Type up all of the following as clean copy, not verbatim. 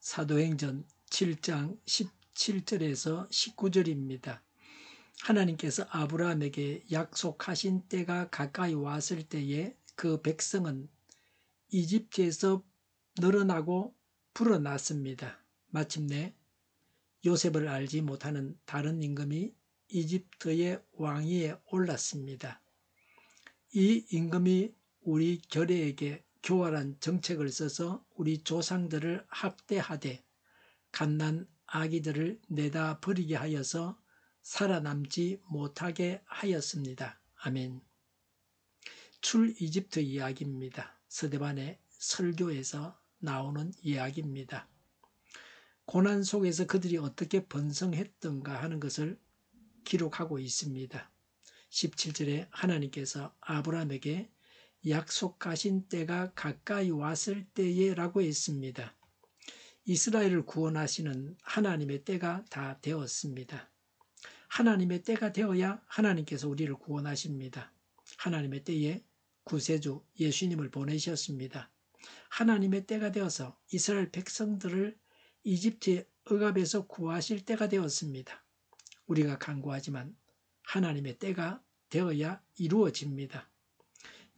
사도행전 7장 17절에서 19절입니다. 하나님께서 아브라함에게 약속하신 때가 가까이 왔을 때에 그 백성은 이집트에서 늘어나고 불어났습니다. 마침내 요셉을 알지 못하는 다른 임금이 이집트의 왕위에 올랐습니다. 이 임금이 우리 결의에게 교활한 정책을 써서 우리 조상들을 학대하되 갓난 아기들을 내다 버리게 하여서 살아남지 못하게 하였습니다. 아멘. 출 이집트 이야기입니다. 서대반의 설교에서 나오는 이야기입니다. 고난 속에서 그들이 어떻게 번성했던가 하는 것을 기록하고 있습니다. 17절에 하나님께서 아브라함에게 약속하신 때가 가까이 왔을 때에 라고 했습니다. 이스라엘을 구원하시는 하나님의 때가 다 되었습니다. 하나님의 때가 되어야 하나님께서 우리를 구원하십니다. 하나님의 때에 구세주 예수님을 보내셨습니다. 하나님의 때가 되어서 이스라엘 백성들을 이집트의 억압에서 구하실 때가 되었습니다. 우리가 간구하지만 하나님의 때가 되어야 이루어집니다.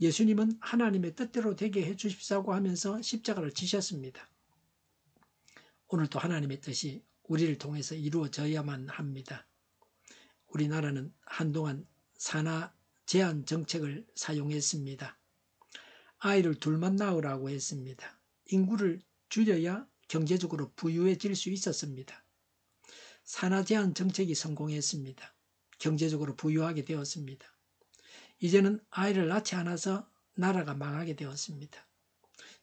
예수님은 하나님의 뜻대로 되게 해주십사고 하면서 십자가를 지셨습니다. 오늘도 하나님의 뜻이 우리를 통해서 이루어져야만 합니다. 우리나라는 한동안 산하 제한 정책을 사용했습니다. 아이를 둘만 낳으라고 했습니다. 인구를 줄여야 경제적으로 부유해질 수 있었습니다. 산하 제한 정책이 성공했습니다. 경제적으로 부유하게 되었습니다. 이제는 아이를 낳지 않아서 나라가 망하게 되었습니다.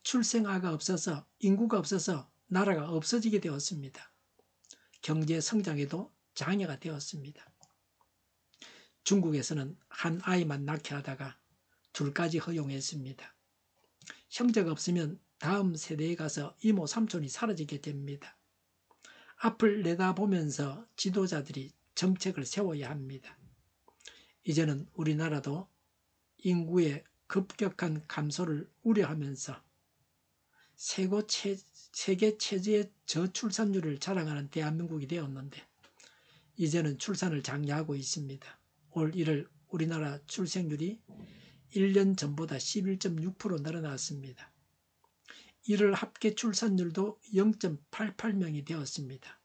출생아가 없어서 인구가 없어서 나라가 없어지게 되었습니다. 경제 성장에도 장애가 되었습니다. 중국에서는 한 아이만 낳게 하다가 둘까지 허용했습니다. 형제가 없으면 다음 세대에 가서 이모 삼촌이 사라지게 됩니다. 앞을 내다보면서 지도자들이 정책을 세워야 합니다. 이제는 우리나라도 인구의 급격한 감소를 우려하면서 세계 최저의 저출산율을 자랑하는 대한민국이 되었는데 이제는 출산을 장려하고 있습니다. 올 1월 우리나라 출생률이 1년 전보다 11.6% 늘어났습니다. 1월 합계 출산율도 0.88명이 되었습니다.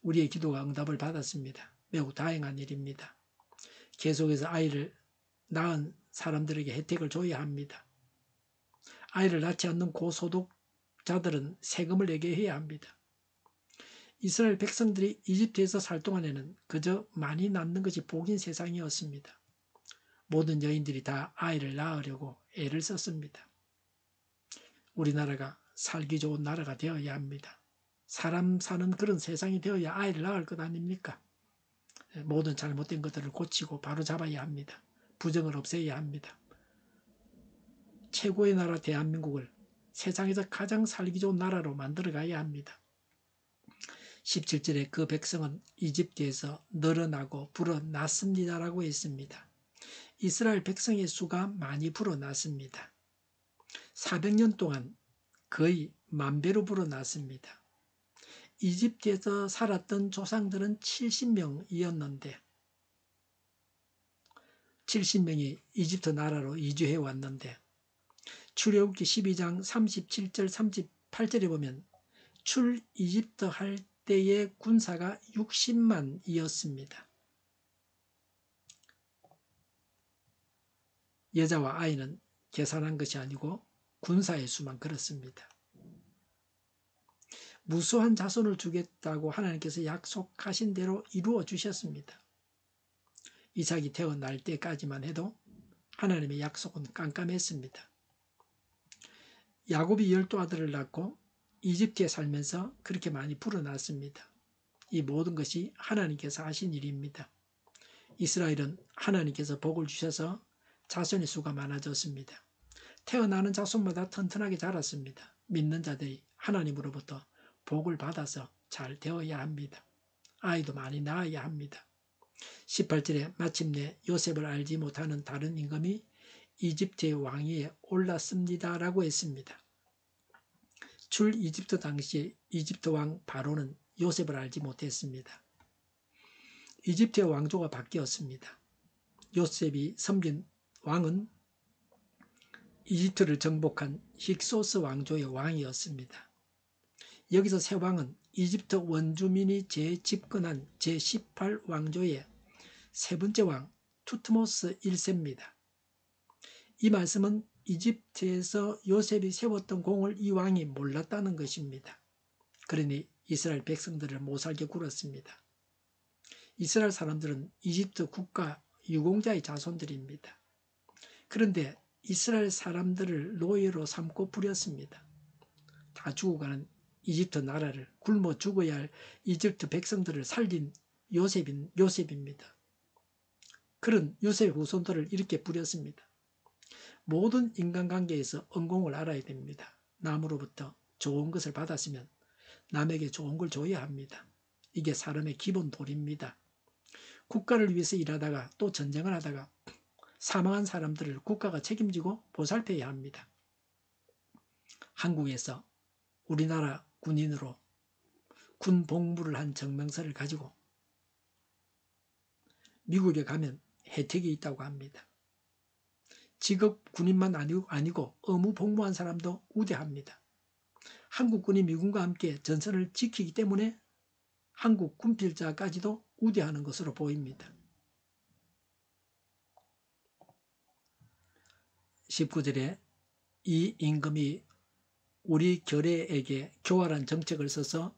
우리의 기도가 응답을 받았습니다. 매우 다행한 일입니다. 계속해서 아이를 낳은 사람들에게 혜택을 줘야 합니다. 아이를 낳지 않는 고소득자들은 세금을 내게 해야 합니다. 이스라엘 백성들이 이집트에서 살 동안에는 그저 많이 낳는 것이 복인 세상이었습니다. 모든 여인들이 다 아이를 낳으려고 애를 썼습니다. 우리나라가 살기 좋은 나라가 되어야 합니다. 사람 사는 그런 세상이 되어야 아이를 낳을 것 아닙니까? 모든 잘못된 것들을 고치고 바로잡아야 합니다. 부정을 없애야 합니다. 최고의 나라 대한민국을 세상에서 가장 살기 좋은 나라로 만들어가야 합니다. 17절에 그 백성은 이집트에서 늘어나고 불어났습니다라고 했습니다. 이스라엘 백성의 수가 많이 불어났습니다. 400년 동안 거의 10,000배로 불어났습니다. 이집트에서 살았던 조상들은 70명이었는데 70명이 이집트 나라로 이주해 왔는데 출애굽기 12장 37절 38절에 보면 출 이집트 할 때의 군사가 60만이었습니다. 여자와 아이는 계산한 것이 아니고 군사의 수만 그렇습니다. 무수한 자손을 주겠다고 하나님께서 약속하신 대로 이루어 주셨습니다. 이삭이 태어날 때까지만 해도 하나님의 약속은 깜깜했습니다. 야곱이 12아들을 낳고 이집트에 살면서 그렇게 많이 불어났습니다. 이 모든 것이 하나님께서 하신 일입니다. 이스라엘은 하나님께서 복을 주셔서 자손의 수가 많아졌습니다. 태어나는 자손마다 튼튼하게 자랐습니다. 믿는 자들이 하나님으로부터 복을 받아서 잘 되어야 합니다. 아이도 많이 낳아야 합니다. 18절에 마침내 요셉을 알지 못하는 다른 임금이 이집트의 왕위에 올랐습니다라고 했습니다. 출이집트 당시 이집트 왕 바로는 요셉을 알지 못했습니다. 이집트의 왕조가 바뀌었습니다. 요셉이 섬긴 왕은 이집트를 정복한 힉소스 왕조의 왕이었습니다. 여기서 새 왕은 이집트 원주민이 재집권한 제18왕조의 세 번째 왕 투트모스 1세입니다. 이 말씀은 이집트에서 요셉이 세웠던 공을 이 왕이 몰랐다는 것입니다. 그러니 이스라엘 백성들을 못살게 굴었습니다. 이스라엘 사람들은 이집트 국가 유공자의 자손들입니다. 그런데 이스라엘 사람들을 노예로 삼고 부렸습니다. 다 죽어가는 이집트 나라를 굶어 죽어야 할 이집트 백성들을 살린 요셉입니다. 그런 요셉의 후손들을 이렇게 부렸습니다. 모든 인간관계에서 은공을 알아야 됩니다. 남으로부터 좋은 것을 받았으면 남에게 좋은 걸 줘야 합니다. 이게 사람의 기본 도리입니다. 국가를 위해서 일하다가 또 전쟁을 하다가 사망한 사람들을 국가가 책임지고 보살펴야 합니다. 한국에서 우리나라 군인으로 군 복무를 한 증명서를 가지고 미국에 가면 혜택이 있다고 합니다. 직업 군인만 아니고 의무 복무한 사람도 우대합니다. 한국군이 미군과 함께 전선을 지키기 때문에 한국 군필자까지도 우대하는 것으로 보입니다. 19절에 이 임금이 우리 결례에게 교활한 정책을 써서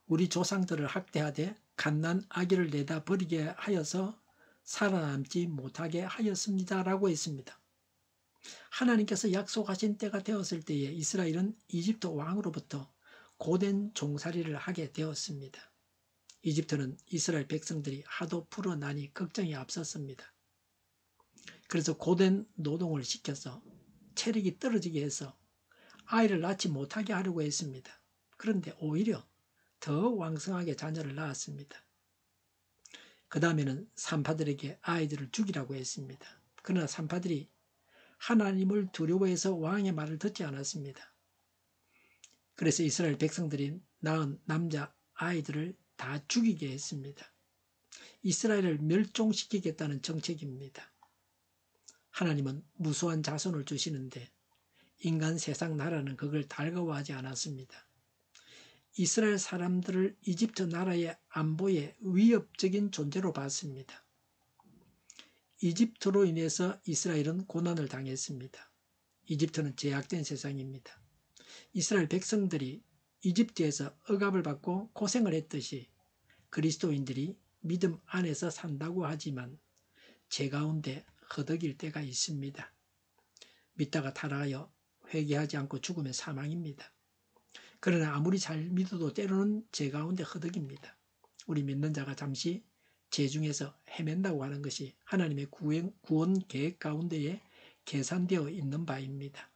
우리 조상들을 학대하되 갓난 아기를 내다 버리게 하여서 살아남지 못하게 하였습니다. 라고 했습니다. 하나님께서 약속하신 때가 되었을 때에 이스라엘은 이집트 왕으로부터 고된 종살이를 하게 되었습니다. 이집트는 이스라엘 백성들이 하도 풀어나니 걱정이 앞섰습니다. 그래서 고된 노동을 시켜서 체력이 떨어지게 해서 아이를 낳지 못하게 하려고 했습니다. 그런데 오히려 더 왕성하게 자녀를 낳았습니다. 그 다음에는 산파들에게 아이들을 죽이라고 했습니다. 그러나 산파들이 하나님을 두려워해서 왕의 말을 듣지 않았습니다. 그래서 이스라엘 백성들이 낳은 남자 아이들을 다 죽이게 했습니다. 이스라엘을 멸종시키겠다는 정책입니다. 하나님은 무수한 자손을 주시는데 인간 세상 나라는 그걸 달가워하지 않았습니다. 이스라엘 사람들을 이집트 나라의 안보에 위협적인 존재로 봤습니다. 이집트로 인해서 이스라엘은 고난을 당했습니다. 이집트는 제약된 세상입니다. 이스라엘 백성들이 이집트에서 억압을 받고 고생을 했듯이 그리스도인들이 믿음 안에서 산다고 하지만 제 가운데 허덕일 때가 있습니다. 믿다가 타락하여 회개하지 않고 죽으면 사망입니다. 그러나 아무리 잘 믿어도 때로는 제 가운데 허덕입니다. 우리 믿는 자가 잠시 죄중에서 헤맨다고 하는 것이 하나님의 구원 계획 가운데에 계산되어 있는 바입니다.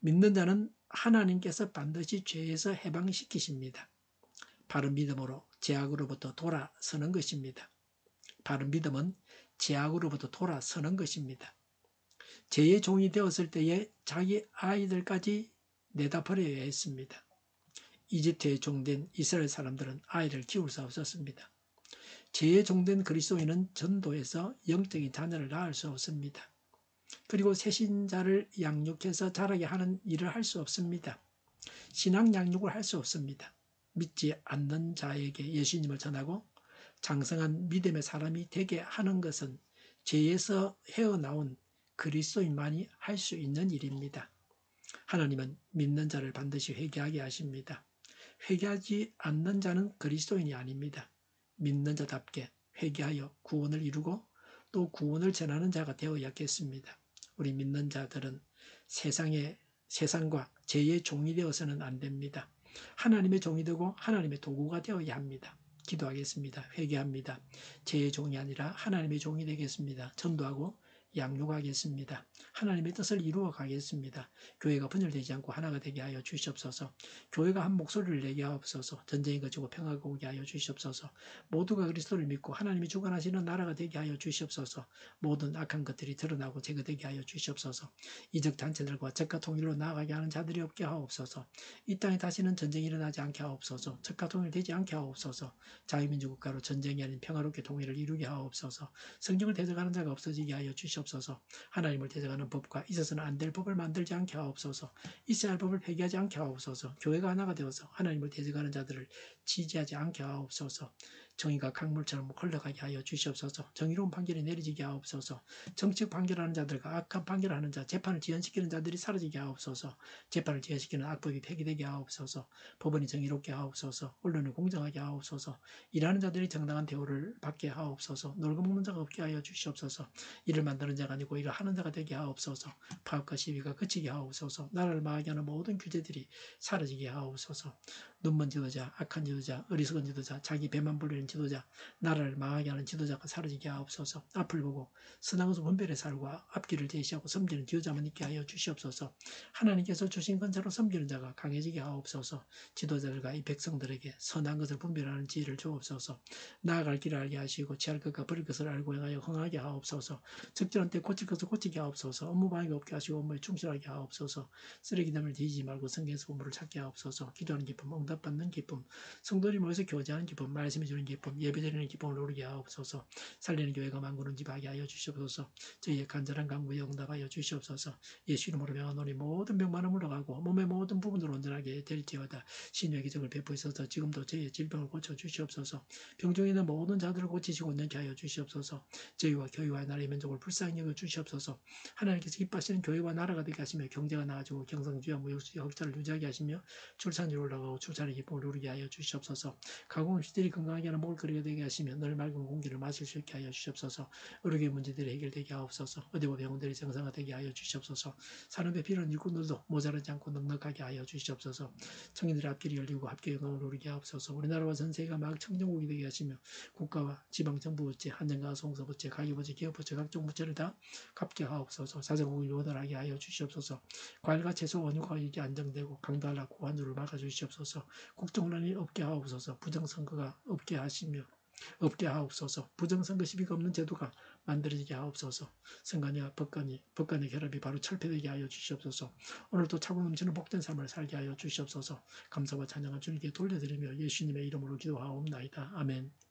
믿는 자는 하나님께서 반드시 죄에서 해방시키십니다. 바른 믿음으로 죄악으로부터 돌아서는 것입니다. 바른 믿음은 죄악으로부터 돌아서는 것입니다. 죄의 종이 되었을 때에 자기 아이들까지 내다 버려야 했습니다. 이집트에 종된 이스라엘 사람들은 아이를 키울 수 없었습니다. 죄의 종된 그리스도인은 전도해서 영적인 자녀를 낳을 수 없습니다. 그리고 새신자를 양육해서 자라게 하는 일을 할 수 없습니다. 신앙 양육을 할 수 없습니다. 믿지 않는 자에게 예수님을 전하고 장성한 믿음의 사람이 되게 하는 것은 죄에서 헤어나온 그리스도인만이 할 수 있는 일입니다. 하나님은 믿는 자를 반드시 회개하게 하십니다. 회개하지 않는 자는 그리스도인이 아닙니다. 믿는 자답게 회개하여 구원을 이루고 또 구원을 전하는 자가 되어야겠습니다. 우리 믿는 자들은 세상과 죄의 종이 되어서는 안 됩니다. 하나님의 종이 되고 하나님의 도구가 되어야 합니다. 기도하겠습니다. 회개합니다. 죄의 종이 아니라 하나님의 종이 되겠습니다. 전도하고 양육하겠습니다. 하나님의 뜻을 이루어 가겠습니다. 교회가 분열되지 않고 하나가 되게 하여 주시옵소서. 교회가 한 목소리를 내게 하옵소서. 전쟁이 그치고 평화가 오게 하여 주시옵소서. 모두가 그리스도를 믿고 하나님이 주관하시는 나라가 되게 하여 주시옵소서. 모든 악한 것들이 드러나고 제거되게 하여 주시옵소서. 이적 단체들과 적과 통일로 나아가게 하는 자들이 없게 하옵소서. 이 땅에 다시는 전쟁이 일어나지 않게 하옵소서. 적과 통일되지 않게 하옵소서. 자유민주 국가로 전쟁이 아닌 평화롭게 통일을 이루게 하옵소서. 성경을 대적하는 자가 없어지게 하여 주시옵소서. 하나님을 대적하는 법과 있어서는 안 될 법을 만들지 않게 하옵소서. 있어야 할 법을 폐기하지 않게 하옵소서. 교회가 하나가 되어서 하나님을 대적하는 자들을 지지하지 않게 하옵소서. 정의가 강물처럼 흘러가게 하여 주시옵소서. 정의로운 판결이 내려지게 하옵소서. 정책 판결하는 자들과 악한 판결하는 자, 재판을 지연시키는 자들이 사라지게 하옵소서. 재판을 지연시키는 악법이 폐기되게 하옵소서. 법원이 정의롭게 하옵소서. 언론이 공정하게 하옵소서. 일하는 자들이 정당한 대우를 받게 하옵소서. 놀고 먹는 자가 없게 하여 주시옵소서. 일을 만드는 자가 아니고 일을 하는 자가 되게 하옵소서. 파업과 시위가 그치게 하옵소서. 나라를 망하게 하는 모든 규제들이 사라지게 하옵소서. 눈먼 지도자, 악한 지도자, 어리석은 지도자, 자기 배만 불리는 지도자, 나라를 망하게 하는 지도자가 사라지게 하옵소서. 앞을 보고 선악에서 분별의 살고 앞길을 제시하고 섬기는 지도자만 있게 하여 주시옵소서. 하나님께서 주신 건자로 섬기는 자가 강해지게 하옵소서. 지도자들과 이 백성들에게 선한 것을 분별하는 지혜를 주옵소서. 나아갈 길을 알게 하시고 취할 것과 버릴 것을 알고 행하여 흥하게 하옵소서. 적절한 때 고칠 것을 고치게 하옵소서. 업무 방해가 없게 하시고 업무에 충실하게 하옵소서. 쓰레기담을 뒤지지 말고 성경에서 보물을 찾게 하옵소서. 기도하는 기쁨, 응답받는 기쁨, 성도들이 모여서 교제하는 기쁨, 말씀해 주는 기쁨, 예배드리는 기쁨을 오르게 하옵소서. 살리는 교회가 만구는 집하게 하여 주시옵소서. 저희의 간절한 간구에 응답하여 주시옵소서. 예수 이름으로 명하노니 모든 병만은 물러가고 몸의 모든 부분으로 온전하게 될지어다. 신유의 기적을 베푸셔서 지금도 저희의 질병을 고쳐 주시옵소서. 병중에 있는 모든 자들을 고치시고 온전케 하여 주시옵소서. 저희와 교회와 나라의 민족을 불쌍히 여겨 주시옵소서. 하나님께서 기뻐하시는 교회와 나라가 되게 하시며 경제가 나아지고 경성주의와 무역수의 흑자를 유지하게 하시며 출산율이 올라가고 출산의 기쁨을 누리게 하여 주시옵소서. 가공을 시들이 건강하게 하는 먹을거리가 되게 하시며 늘 맑은 공기를 마실 수 있게 하여 주시옵소서. 의료계 문제들이 해결되게 하옵소서. 의대와 병원들이 정상화되게 하여 주시옵소서. 산업에 필요한 일꾼들도 모자라지 않고 넉넉하게 하여 주시옵소서. 청년들의 앞길이 열리고 합계 영광을 누리게 하옵소서. 우리나라와 전 세계가 막 청정국이 되게 하시며 국가와 지방정부 부채, 한정과 송서 부채, 가계부채, 기업부채, 각종 부채를 다 갚게 하옵소서. 자정국이 원활하게 하여 주시옵소서. 과일과 채소 원유 가격이 안정되고 강달라 고환율을 막아주시옵소서. 국정혼란이 없게 하옵소서. 부정선거가 없게 하옵소서. 부정선거 시비가 없는 제도가 만들어지게 하옵소서. 선관위와 법관의 결합이 바로 철폐되게 하여 주시옵소서. 오늘도 차고 넘치는 복된 삶을 살게 하여 주시옵소서. 감사와 찬양을 주님께 돌려드리며 예수님의 이름으로 기도하옵나이다. 아멘.